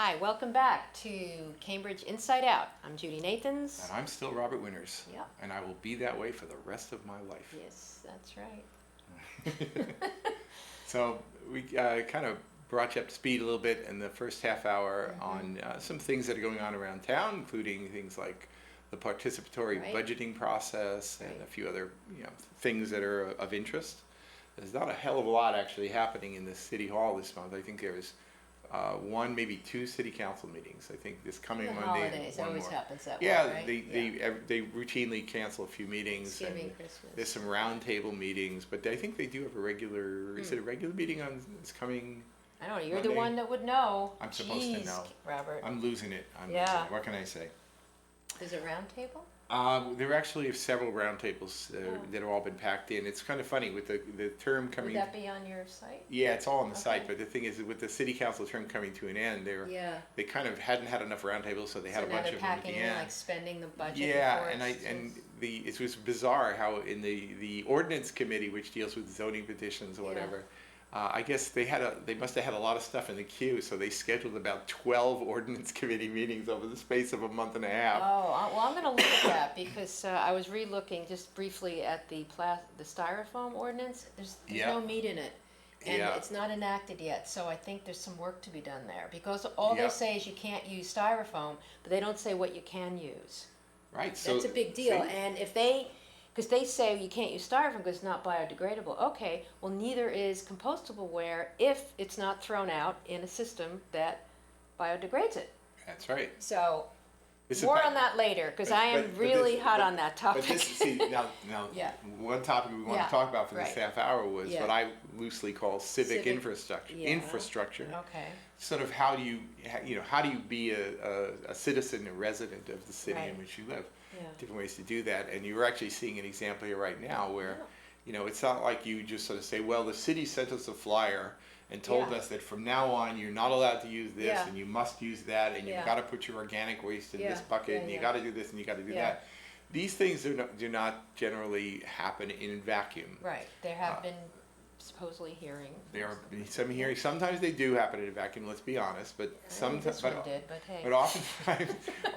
Hi, welcome back to Cambridge InsideOut. I'm Judy Nathans. And I'm still Robert Winters. Yep. And I will be that way for the rest of my life. Yes, that's right. So we kind of brought you up to speed a little bit in the first half hour on some things that are going on around town, including things like the participatory Right. budgeting process and Right. a few other things that are of interest. There's not a hell of a lot actually happening in the city hall this month. I think there's one, maybe two city council meetings. I think this coming The Monday. and holidays one always more. happens that Yeah, way, right? they routinely cancel a few meetings. Thanksgiving, And Christmas. there's some roundtable meetings, but I think they do have a regular. Is it a regular meeting on? It's coming. I don't know, you're the Monday. one that would know. I'm supposed to Jeez, know. Robert. I'm losing it. Yeah. What can I say? Is it round table? There actually are several roundtables that have all been packed in. It's kind of funny with the term coming. Would that be on your site? Yeah, it's all on the Okay. site. But the thing is, with the city council term coming to an end, Yeah. they kind of hadn't had enough roundtables, so they had So a now bunch they're of them at packing the in, end. like spending the budget Yeah, before and it's- it was bizarre how in the ordinance committee, which deals with zoning petitions or whatever, I guess they must have had a lot of stuff in the queue, so they scheduled about 12 ordinance committee meetings over the space of a month and a half. Oh, well, I'm going to look at that because I was re-looking just briefly at the styrofoam ordinance. There's Yeah. no meat in it, and Yeah. it's not enacted yet. So I think there's some work to be done there because all Yeah. they say is you can't use styrofoam, but they don't say what you can use. Right, so That's a big deal. see? And because they say you can't use styrofoam because it's not biodegradable. Okay, well, neither is compostable ware if it's not thrown out in a system that biodegrades it. That's right. So This is more ba- on that later because but- I am but really this- hot but- on that topic. But this, see, now, Yeah. one topic we want Yeah, to talk about for this right. half hour was Yeah. what I loosely call civic Civic- infrastructure. yeah. Infrastructure. Okay. Sort of how do you be a citizen, a resident of the city in Right. which you live? Yeah. Different ways to do that, and you're actually seeing an example here right now where, it's not like you just sort of say, well, the city sent us a flyer and told Yeah. us that from now on you're not allowed to use this Yeah. and you must use that and Yeah. you've got to put your organic waste in this Yeah. bucket Yeah, and you yeah. got to do this and you got to do Yeah. that. These things do not generally happen in vacuum. Right. There have been supposedly hearings. There are some hearings. Sometimes they do happen in a vacuum. Let's be honest, but sometimes, This one did, but hey. but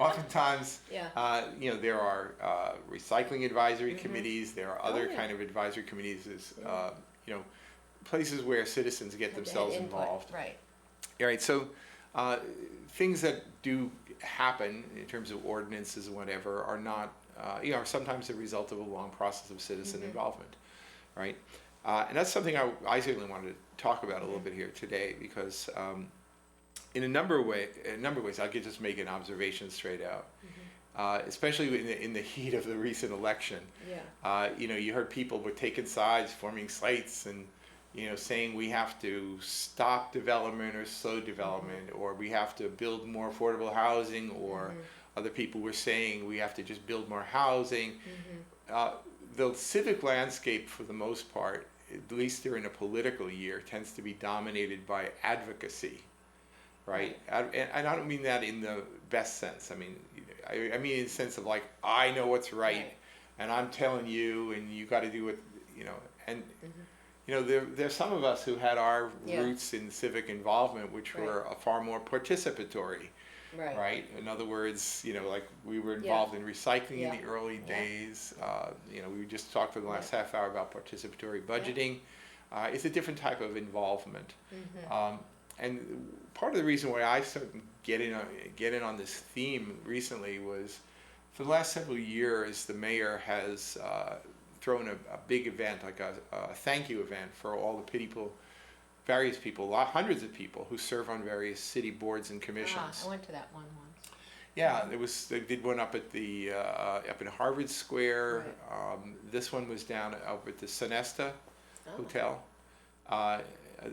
oftentimes, Yeah. there are recycling advisory committees. There are other yeah. kind of advisory committees. There's, places where citizens get Had to have themselves input. involved. Right. All right. So, things that do happen in terms of ordinances and whatever are not, are sometimes the result of a long process of citizen involvement, right? And that's something I certainly wanted to talk about a little bit here today because in a number of ways, I could just make an observation straight out. Especially in the heat of the recent election, Yeah. you heard people were taking sides, forming slates, and saying we have to stop development or slow development, or we have to build more affordable housing, or other people were saying we have to just build more housing. The civic landscape, for the most part, at least during a political year, tends to be dominated by advocacy, right? And I don't mean that in the best sense. I mean in the sense of like, I know what's right. And I'm telling you, and you got to do what, and there's some of us who had our roots in civic involvement, which were far more participatory. Right. In other words, like we were involved in recycling in the early days. We just talked for the last half hour about participatory budgeting. It's a different type of involvement. And part of the reason why I started get in on this theme recently was for the last several years, the mayor has thrown a big event, like a thank you event for all the various people, hundreds of people who serve on various city boards and commissions. I went to that one once. Yeah, they did one up at up in Harvard Square. This one was down up at the Sonesta Hotel.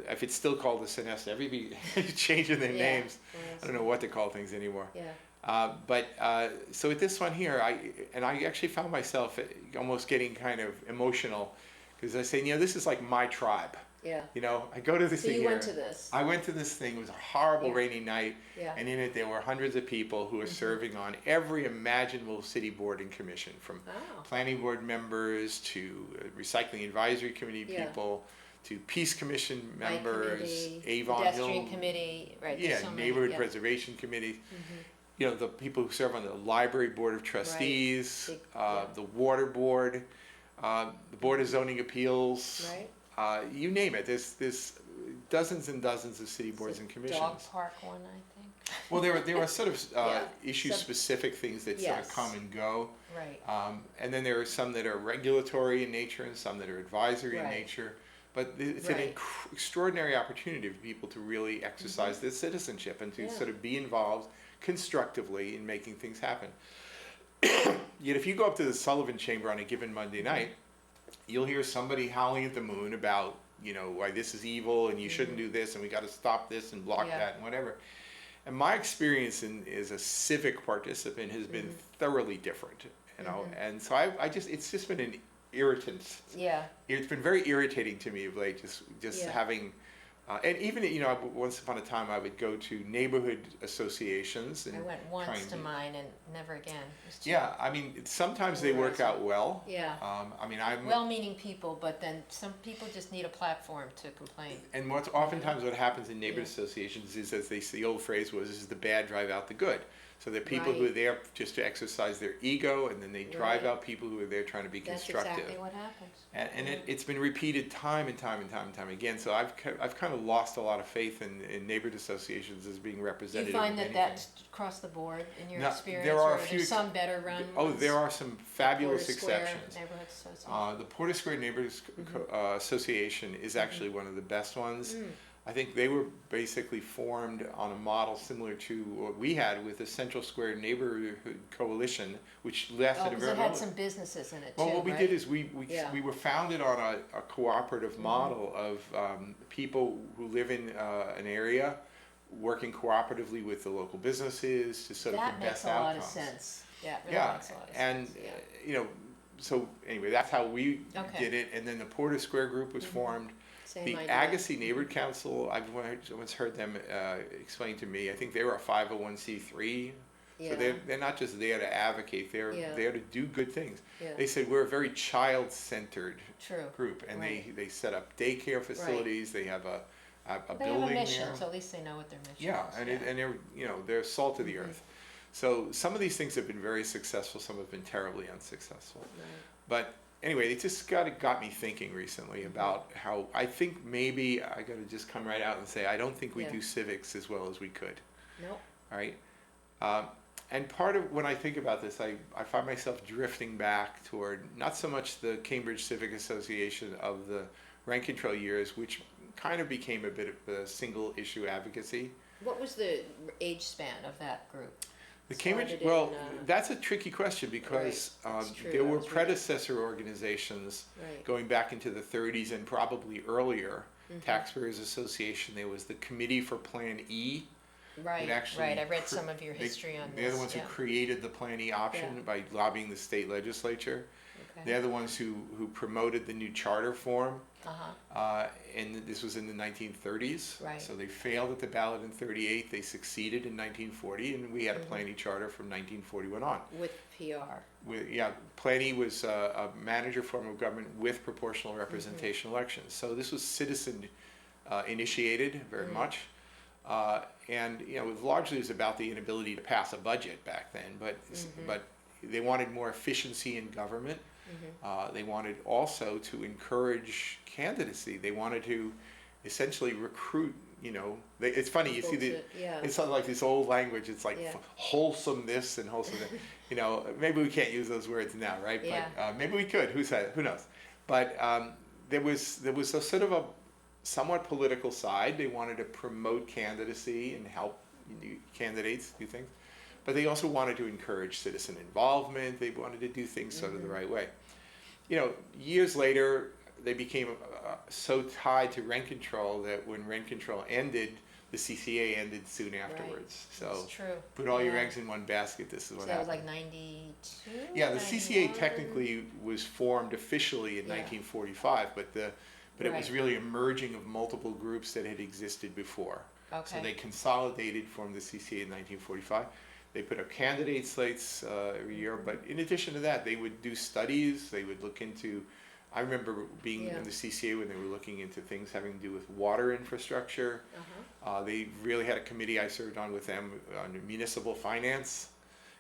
If it's still called the Sonesta, everybody changing their names. I don't know what to call things anymore. But so at this one here, I actually found myself almost getting kind of emotional because I say, this is like my tribe. Yeah. I go to this So thing you here. went to this. I went to this thing. It was a horrible rainy night. Yeah. And in it there were hundreds of people who were serving on every imaginable city board and commission, from planning board members to recycling advisory committee people to Peace Commission Light members, committee, Avon pedestrian Hill, committee, right, there's yeah, so many, neighborhood yeah. preservation committees. Mhm. You know, the people who serve on the library board of trustees, Big- yeah. the water board, the board of zoning appeals, Right. you name it. There's dozens and dozens of city boards and Dog commissions. park one, I think. Well, there are sort of Yeah. issue-specific things that sort of Yes. come and go. Right. And then there are some that are regulatory in nature and some that are advisory in Right. nature. But it's an Right. extraordinary opportunity for people to really exercise their citizenship and to Yeah. sort of be involved constructively in making things happen. Yet if you go up to the Sullivan Chamber on a given Monday night, you'll hear somebody howling at the moon about, you know, why this is evil and you shouldn't do this and we got to stop this and block Yeah. that and whatever. And my experience as a civic participant has been thoroughly different, you know. And so it's just been an irritant. Yeah. It's been very irritating to me of late, just Yeah. having, and even, you know, once upon a time I would go to neighborhood associations and I went once trying to mine and never again. It was too- yeah, I mean, sometimes they work out well. Yeah. I mean, I'm Well-meaning people, but then some people just need a platform to complain. and oftentimes what happens in neighborhood associations is, as the old phrase was, is the bad drive out the good. So there are people who are Right. there just to exercise their ego, and then they drive Right. out people who are there trying to be That's constructive. exactly what happens. And it's been repeated time and time and time and time again. So I've kind of lost a lot of faith in neighborhood associations as being Do you representative. find of that anything. that's across the board in your No, experience? there are or a few there's some better run Oh, ones? there are some fabulous Porter Square exceptions. Neighborhood Association. The Porter Square Neighbors Association is actually one of the best ones. Mm. I think they were basically formed on a model similar to what we had with the Central Square Neighborhood Coalition, which lasted Oh, a because very it had long. some businesses in it too, Well, what we right? did is we Yeah. were founded on a cooperative model of people who live in an area working cooperatively with the local businesses to sort of That the makes best a lot outcomes. of sense. Yeah, it really Yeah, makes a lot of and sense. Yeah. you know, so anyway, that's how we Okay. did it. And then the Porter Square group was formed. Same The idea. Agassiz Neighborhood Council, I've once heard them explain to me. I think they were a 501c3, Yeah. so they're not just there to advocate; they're Yeah. there to do good things. Yeah. They said we're a very child-centered True. group, and Right. they set up daycare facilities. They have a They have a building mission, there. so at least they know what their mission Yeah, is. and they're salt of the earth. So some of these things have been very successful. Some have been terribly unsuccessful. Right. But anyway, it just got me thinking recently about how I think maybe I got to just come right out and say I don't think we Yeah. do civics as well as we could. Nope. All right. And part of when I think about this, I find myself drifting back toward not so much the Cambridge Civic Association of the rent control years, which kind of became a bit of a single issue advocacy. What was the age span of that group? The Cambridge, Started well, in, that's a tricky question because It's true, there I were was reading. predecessor organizations Right. going back into the 30s and probably earlier. Mm-hmm. Taxpayers Association, there was the Committee for Plan E. Right, actually right. I read cr- some of your history on They're this. the ones yeah. who created the Plan E option Yeah. by lobbying the state legislature. Okay. They're the ones who promoted the new charter form. Uh-huh. And this was in the 1930s. Right. So they failed at the ballot in 38. They succeeded in 1940, and we had a Plan E charter from 1941 on. With PR. Plan E was a manager form of government with proportional representation elections. So this was citizen initiated very much. And it largely was about the inability to pass a budget back then, but they wanted more efficiency in government. They wanted also to encourage candidacy. They wanted to essentially recruit. It's funny. You see it's sort of like this old language. It's like Yeah. wholesome this and wholesome that. Maybe we can't use those words now, right? Yeah. But maybe we could. Who knows? But there was a sort of a somewhat political side. They wanted to promote candidacy and help candidates do things. But they also wanted to encourage citizen involvement. They wanted to do things sort of the right way. Years later, they became so tied to rent control that when rent control ended, the CCA ended soon afterwards. So That's true. put all your Yeah. eggs in one basket. This is what So that was happened. like 92? Yeah, the CCA 91? technically was formed officially in Yeah. 1945, but it was Right. really a merging of multiple groups that had existed before. So Okay. they consolidated, formed the CCA in 1945. They put up candidate slates every year, but in addition to that, they would do studies. They would look into I remember being in the CCA when they were looking into things having to do with water infrastructure. They really had a committee I served on with them on municipal finance.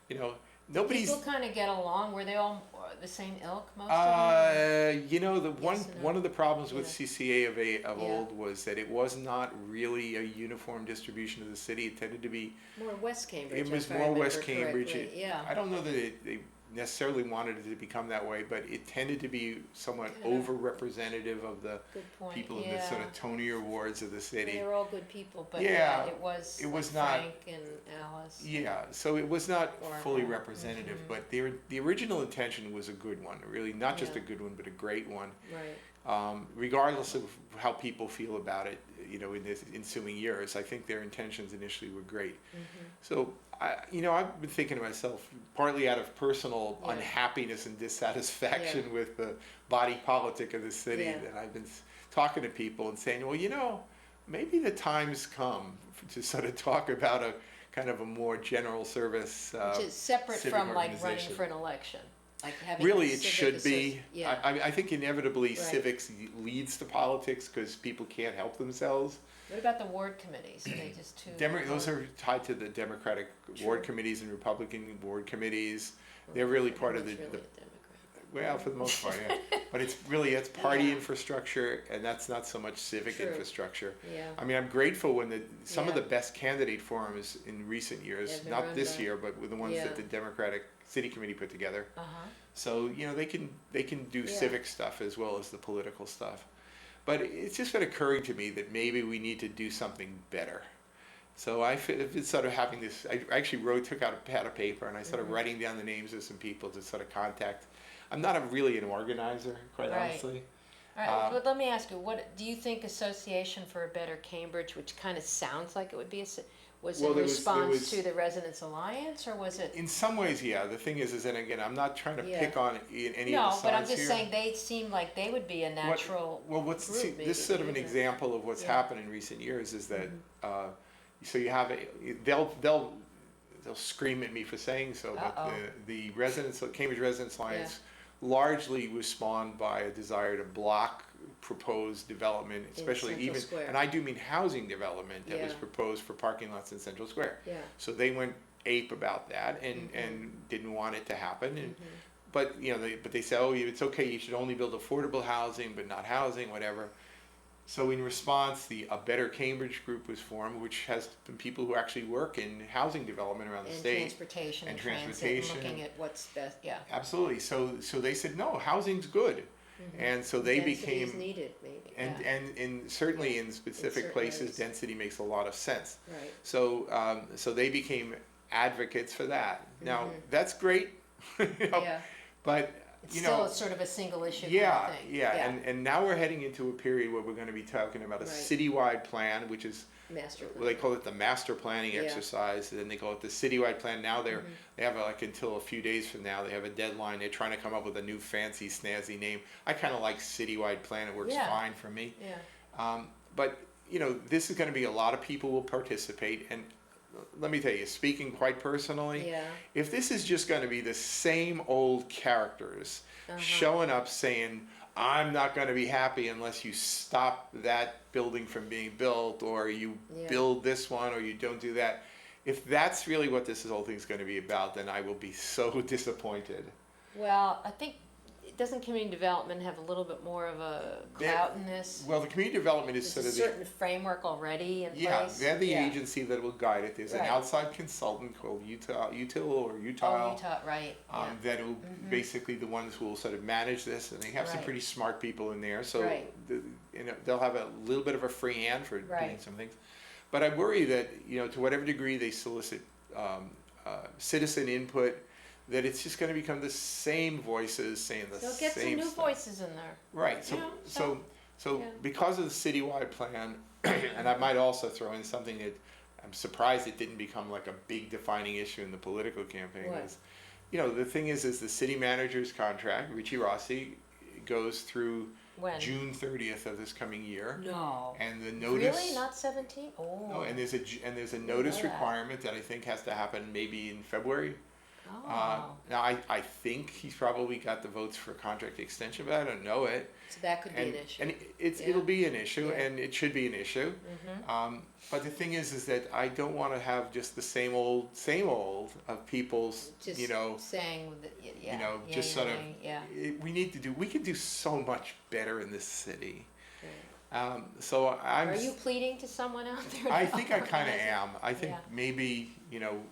You know, nobody's. People kind of get along. Were they all the same ilk, most of them? You know, the Yes and no. one of the problems with CCA of Yeah. old was that it was not really a uniform distribution of the city. It tended to be. More West Cambridge. It was if I more remember West Cambridge. correctly. Yeah. I don't know that they necessarily wanted it to become that way, but it tended to be somewhat Yeah. over-representative of the Good point. people in the sort of tonier wards of the city. They were all good people, but Yeah, it was. it was like not- Frank and Alice. Yeah, so it was not Or fully not. representative, but the original intention was a good one, really, not just Yeah. a good one, but a great one. Right. Regardless of how people feel about it, you know, in the ensuing years, I think their intentions initially were great. So, I've been thinking to myself, partly out of personal Yeah. unhappiness and dissatisfaction with the body politic of the city, Yeah. that I've been talking to people and saying, well, you know, maybe the time's come to sort of talk about a kind of a more general service. Which is separate civic from like running organization. for an election. Like having Really, a it civic should be. Yeah. I think inevitably Right. civics leads to politics because people can't help themselves. What about the ward committees? Are they just too? Those are tied to the Democratic True. ward committees and Republican ward committees. They're really part of Everyone's the really a Democrat. well, for the most part, yeah. But it's party Yeah. infrastructure, and that's not so much civic True. infrastructure. Yeah. I mean, I'm grateful when some of Yeah. the best candidate forums in recent years, Have been not run this by- year, but with the ones Yeah. that the Democratic City Committee put together. So they can do Yeah. civic stuff as well as the political stuff. But it's just been occurring to me that maybe we need to do something better. So I've been sort of having this. I actually took out a pad of paper and I started writing down the names of some people to sort of contact. I'm not really an organizer, quite Right. honestly. All right, but let me ask you, what do you think Association for a Better Cambridge, which kind of sounds like it would be was Well, in there was- response to the Residents Alliance, or was it? In some ways, yeah. The thing is, and again, I'm not trying to Yeah. pick on any No, of the but I'm sides just here. saying they seem like they would be a natural What's group, maybe, this sort of an isn't it? example of what's Yeah. happened in recent years is that so you have they'll scream at me for saying so, but Uh-oh. the Cambridge Residents Alliance largely was spawned by a desire to block proposed development, especially Central even Square. and I do mean housing development that was Yeah. proposed for parking lots in Central Square. Yeah. So they went ape about that and didn't want it to happen. And but they say, oh, it's okay. You should only build affordable housing, but not housing, whatever. So in response, a Better Cambridge group was formed, which has been people who actually work in housing development around the And state. transportation and transit, transportation. looking at what's best. Yeah. Absolutely. So they said, no, housing's good. And so they Density is became, needed, maybe. and certainly in specific certain places, areas. density makes a lot of sense. Right. So they became advocates for that. Now that's great, Yeah. but It's still sort of a single issue yeah, kind of thing. yeah, and now we're heading into a period where we're going to be talking about a Right. citywide plan, which is Master well, they call it the master planning Yeah. exercise, and then they call it the citywide plan. Now they have like until a few days from now they have a deadline. They're trying to come up with a new fancy snazzy name. I kind of like citywide plan. It works Yeah. fine for me. Yeah. But this is going to be a lot of people will participate, and let me tell you, speaking quite personally, Yeah. if this is just going to be the same old characters showing up saying, I'm not going to be happy unless you stop that building from being built, or you Yeah. build this one, or you don't do that. If that's really what this whole thing's going to be about, then I will be so disappointed. Well, I think, doesn't community development have a little bit more of a clout in this? Well, the community development is There's sort a of certain framework already in yeah, place? they're the Yeah. agency that will guide it. There's an Right. outside consultant called Util or Oh, Utile. Utah, right, yeah. That will basically the ones who will sort of manage this, and they have some Right. pretty smart people in there. So Right. they'll have a little bit of a free hand for doing Right. some things. But I worry that to whatever degree they solicit citizen input, that it's just going to become the same voices saying the They'll same get some new stuff. voices in there. Right. So Yeah, so yeah. because of the citywide plan, and I might also throw in something that I'm surprised it didn't become like a big defining issue in the political campaign. What? Is, the thing is the city manager's contract, Richie Rossi, goes through When? June 30th of this coming year. No. And the notice. Really? Not 17? Oh. No, and there's a notice that. requirement that I think has to happen maybe in February. Now, I think he's probably got the votes for contract extension, but I don't know it. So that could be an issue. And Yeah. it'll be an issue, Yeah. and it should be an issue. But the thing is that I don't want to have just the same old of people's, Just saying that, just sort of. We could do so much better in this city. So Are you pleading to someone out there? I think I kind of am. I think maybe,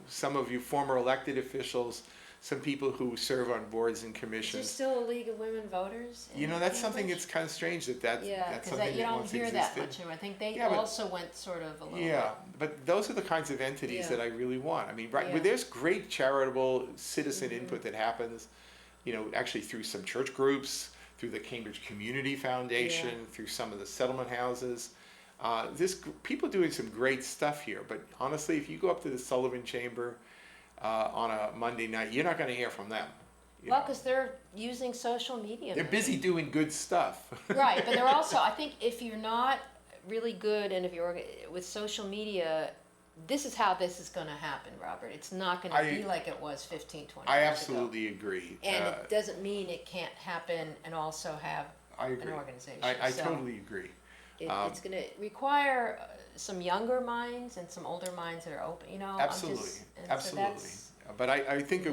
some of you former elected officials, some people who serve on boards and Is commissions. there still a League of Women Voters? That's something that's kind of strange that's something you that don't once hear existed. that much anymore. I think they also went sort of a little Yeah, but those are the kinds of entities that I really want. I mean, Yeah. there's great charitable citizen input that happens, actually through some church groups, through the Cambridge Community Foundation, through some of the settlement houses. People doing some great stuff here. But honestly, if you go up to the Sullivan Chamber on a Monday night, you're not going to hear from them. Well, because they're using social media. They're busy doing good stuff. Right, but they're also, I think if you're not really good and if you're with social media, this is how this is going to happen, Robert. It's not going to be like it was 15, 20 I years absolutely agree. And it doesn't mean it can't happen and also have an organization. I totally agree. It's going to require some younger minds and some older minds that are open, Absolutely, absolutely. But I think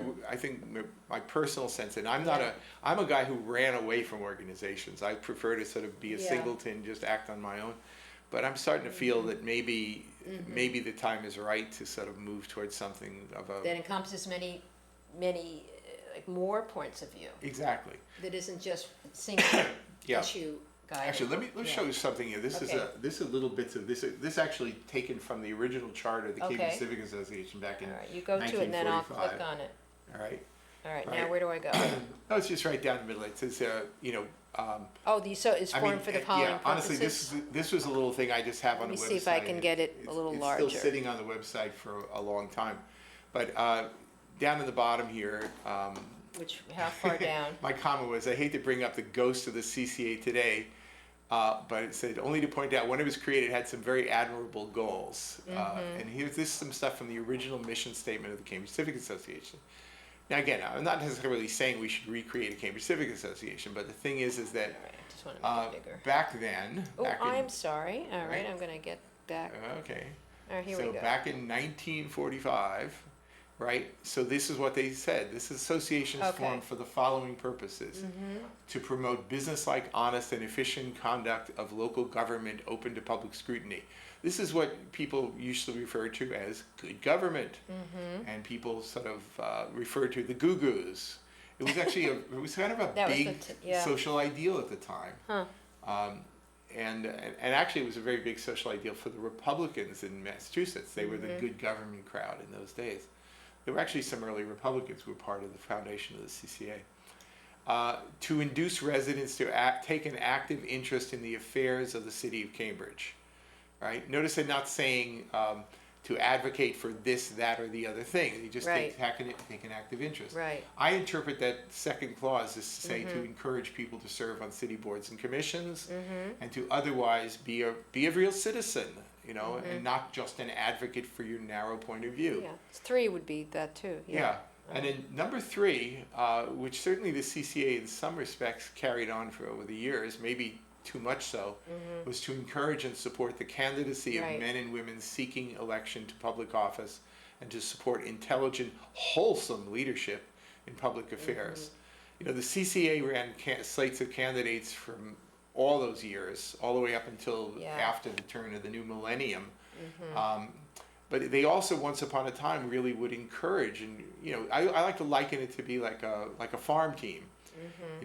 my personal sense, and I'm a guy who ran away from organizations. I prefer to sort of be a singleton, just act on my own. But I'm starting to feel that maybe the time is right to sort of move towards something of a that encompasses many more points of view. Exactly. That isn't just single issue guided. Actually, let me show you something here. This is a little bits of this. This actually taken from the original charter of the Cambridge Civic Association back in 1945. All right, you go to it and then I'll click on it. All right. All right. Now where do I go? No, it's just right down the middle. It says, so it's formed for the following honestly, purposes? this was a little thing I just have on the website. Let me see if I can get it a little larger. It's still sitting on the website for a long time. But down in the bottom here. How far down? My comment was, I hate to bring up the ghost of the CCA today, but it said, only to point out when it was created, it had some very admirable goals. And this is some stuff from the original mission statement of the Cambridge Civic Association. Now again, I'm not necessarily saying we should recreate a Cambridge Civic Association, but the thing is that I just want to make it bigger. Back then... I'm sorry. All right, I'm going to get back. Okay. All right, here we go. So back in 1945, right, so this is what they said. This association is formed for the following purposes. To promote business-like, honest, and efficient conduct of local government open to public scrutiny. This is what people usually refer to as good government. And people sort of refer to the goo-goos. It was actually it was kind of a big social ideal at the time. And actually it was a very big social ideal for the Republicans in Massachusetts. They were the good government crowd in those days. There were actually some early Republicans who were part of the foundation of the CCA. To induce residents to take an active interest in the affairs of the city of Cambridge. Right? Notice they're not saying to advocate for this, that, or the other thing. They just take an active interest. Right. I interpret that second clause as to say to encourage people to serve on city boards and commissions and to otherwise be a real citizen, and not just an advocate for your narrow point of view. Yeah, 3 would be that too. Yeah. And then number 3, which certainly the CCA in some respects carried on for over the years, maybe too much so, was to encourage and support the candidacy of men and women seeking election to public office and to support intelligent, wholesome leadership in public affairs. The CCA ran slates of candidates from all those years, all the way up until after the turn of the new millennium. But they also, once upon a time, really would encourage, and I like to liken it to be like a farm team.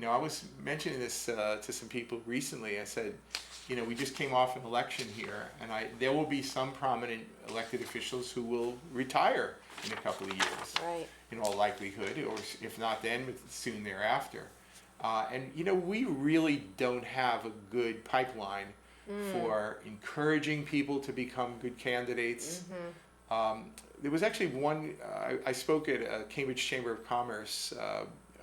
I was mentioning this to some people recently. I said, we just came off an election here, and there will be some prominent elected officials who will retire in a couple of years, in all likelihood, or if not then, but soon thereafter. And we really don't have a good pipeline for encouraging people to become good candidates. There was actually one, I spoke at a Cambridge Chamber of Commerce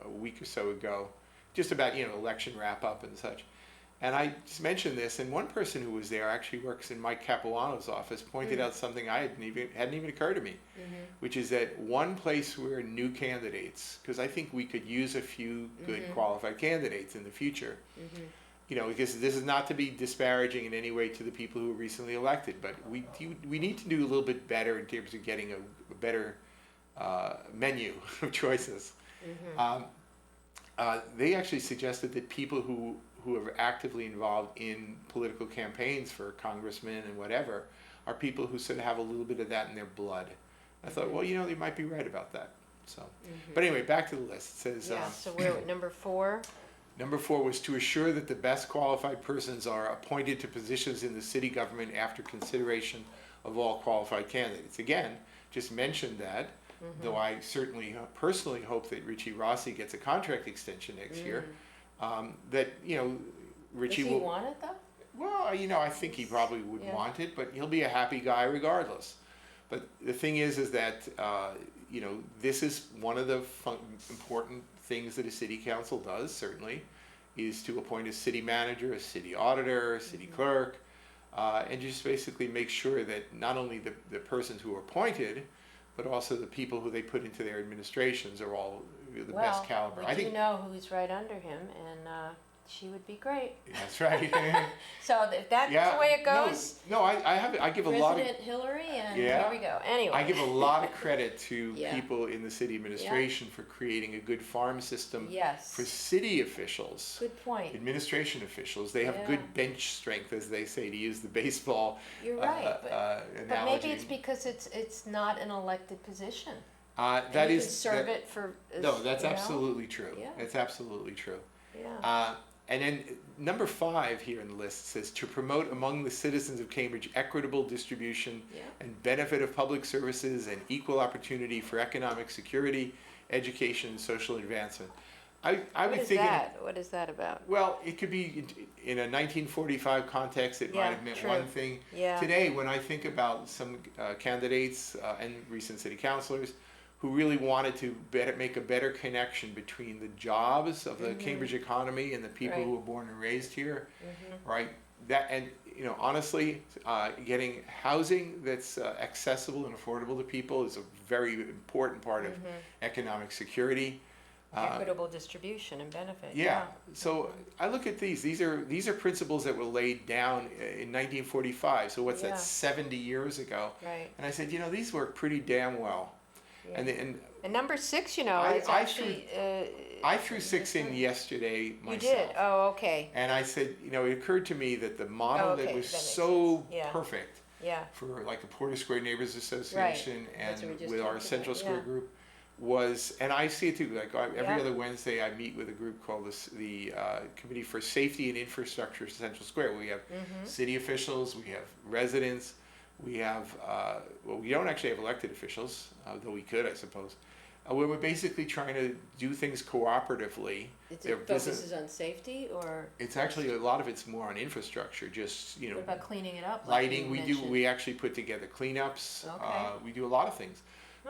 a week or so ago, just about election wrap up and such, And I just mentioned this, and one person who was there actually works in Mike Capuano's office, pointed out something I hadn't even occurred to me, which is that one place where new candidates, because I think we could use a few good qualified candidates in the future, you know, because this is not to be disparaging in any way to the people who were recently elected, but we need to do a little bit better in terms of getting a better menu of choices. They actually suggested that people who are actively involved in political campaigns for congressmen and whatever are people who sort of have a little bit of that in their blood. I thought, well, you know, they might be right about that. So, but anyway, back to the list. It says, so we're at number 4. Number 4 was to assure that the best qualified persons are appointed to positions in the city government after consideration of all qualified candidates. Again, just mentioned that, though I certainly personally hope that Richie Rossi gets a contract extension next year. That, you know, Richie Does he want it though? Well, you know, I think he probably would want it, but he'll be a happy guy regardless. But the thing is that, you know, this is one of the important things that a city council does, certainly, is to appoint a city manager, a city auditor, a city clerk, and just basically make sure that not only the persons who are appointed, but also the people who they put into their administrations are all the best caliber. I do know who's right under him, and she would be great. That's right. So if that's the way it goes. No, I give a lot of President Hillary, and here we go. Anyway, I give a lot of credit to people in the city administration for creating a good farm system for city officials. Good point. Administration officials, they have good bench strength, as they say, to use the baseball You're right, analogy. but maybe it's because it's not an elected position. That is serve it for. No, that's absolutely true. Yeah. That's absolutely true. Yeah. And then number 5 here in the list says to promote among the citizens of Cambridge equitable distribution and benefit of public services and equal opportunity for economic security, education, and social advancement. What is that about? Well, it could be in a 1945 context. It might have meant one thing. Yeah. Today, when I think about some candidates and recent city councilors who really wanted to make a better connection between the jobs of the Cambridge economy and the people who were born and raised here, right? That, and you know, honestly, getting housing that's accessible and affordable to people is a very important part of economic security. Equitable distribution and benefit. Yeah. So I look at these. These are principles that were laid down in 1945. So what's that? 70 years ago. Right. And I said, you know, these work pretty damn well. Yeah. And number 6, you know, I threw 6 in yesterday myself. You did? Oh, okay. And I said, you know, it occurred to me that the model that was so perfect for like the Porter Square Neighbors Association and with our Central Square group was, and I see it too, like every other Wednesday I meet with a group called the Committee for Safety and Infrastructure at Central Square. We have city officials, we have residents, we have, well, we don't actually have elected officials, though we could, I suppose. Where we're basically trying to do things cooperatively. It focuses on safety, or? It's actually, a lot of it's more on infrastructure, just, you know. What about cleaning it up? Lighting, we actually put together cleanups. Okay. We do a lot of things.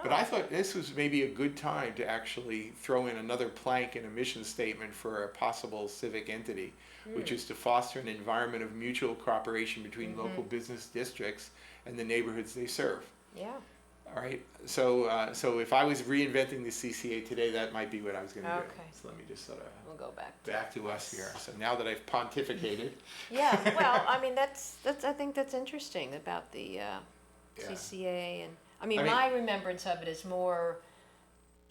But I thought this was maybe a good time to actually throw in another plank in a mission statement for a possible civic entity, which is to foster an environment of mutual cooperation between local business districts and the neighborhoods they serve. Yeah. All right. So so if I was reinventing the CCA today, that might be what I was going to do. So let me just sort of we'll go back to us here. So now that I've pontificated. Yeah. Well, I mean that's I think that's interesting about the CCA, and I mean my remembrance of it is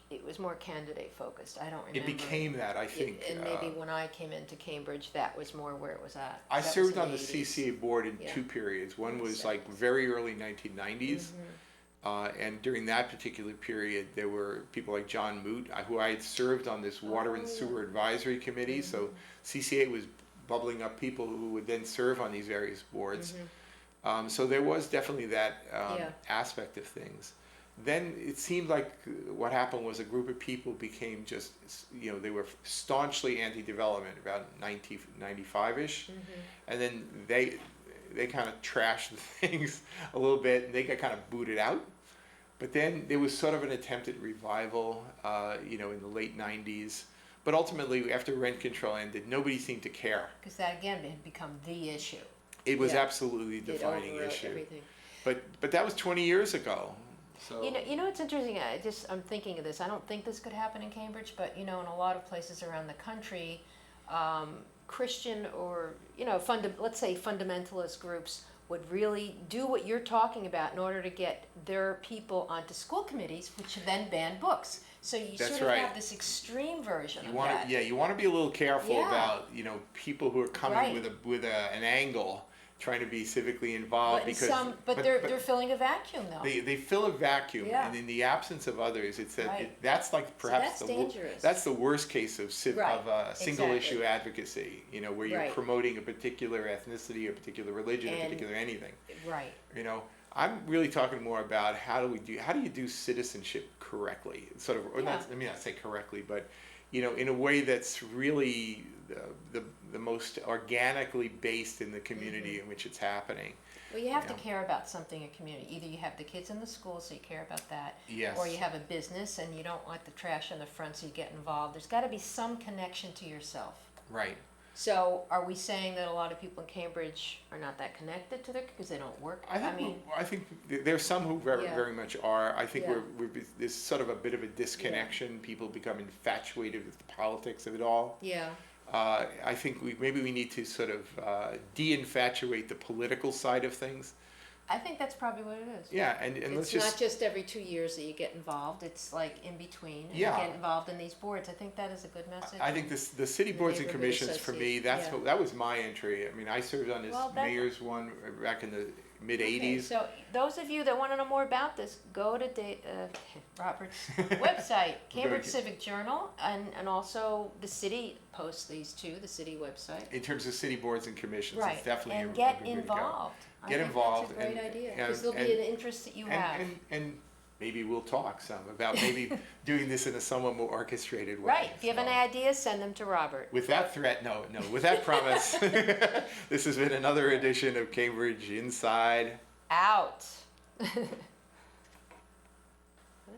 it was more candidate focused. I don't remember. It became that, I think. And maybe when I came into Cambridge, that was more where it was at. I served on the CCA board in 2 periods. One was like very early 1990s. And during that particular period, there were people like John Moot, who I had served on this Water and Sewer Advisory Committee. So CCA was bubbling up people who would then serve on these various boards. So there was definitely that aspect of things. Then it seemed like what happened was a group of people became just, you know, they were staunchly anti-development about 95-ish. And then they kind of trashed things a little bit, and they got kind of booted out. But then there was sort of an attempt at revival, you know, in the late 90s. But ultimately, after rent control ended, nobody seemed to care. Because that again had become the issue. It was Yeah. absolutely the It defining overrode issue. everything. But that was 20 years ago. So You know, it's interesting. I'm thinking of this. I don't think this could happen in Cambridge, but in a lot of places around the country, Christian or let's say fundamentalist groups would really do what you're talking about in order to get their people onto school committees, which then ban books. So you That's sort of right. have this extreme version you of want that. to, you want to be a little careful Yeah. about people who are coming Right. with an angle, trying to be civically involved But they're filling a vacuum though. they fill a vacuum, Yeah. and in the absence of others, it's that Right. that's like perhaps that's dangerous. that's the worst case of Right. single Exactly. issue advocacy. Where you're Right. promoting a particular ethnicity, a particular religion, a And- particular anything. Right. I'm really talking more about how do you do citizenship correctly, sort of, or not. Yeah. Let me not say correctly, but in a way that's really the most organically based in the community in which it's happening. Well, you have to Yeah. care about something in community. Either you have the kids in the school, so you care about that, Yes. or you have a business and you don't want the trash in the front, so you get involved. There's got to be some connection to yourself. Right. So, are we saying that a lot of people in Cambridge are not that connected to their because they don't work? I think there's some who very Yeah. very much are. I think Yeah. there's sort of a bit of a disconnection. People become infatuated with the politics of it all. yeah, I think maybe we need to sort of de-infatuate the political side of things. I think that's probably what it is. Yeah, and let's It's just not just every 2 years that you get involved. It's like in between. And Yeah. You get involved in these boards. I think that is a good message. I think the city The boards and neighborhood commissions for me, association, yeah. that was my entry. I mean, I served on this Well, that- mayor's one back in the mid Okay, '80s. so those of you that want to know more about this, go to Robert's website, Cambridge to- Civic Journal, and also the city posts these too, the city website. In terms of city boards and commissions, Right, it's definitely and a get good way to go. involved. I Get think involved That's a great and- idea, and- because there'll be an interest that you have. And maybe we'll talk some about maybe doing this in a somewhat more orchestrated way. Right, if you have any So, ideas, send them to Robert. with that threat, with that promise, this has been another edition of Cambridge Inside Out.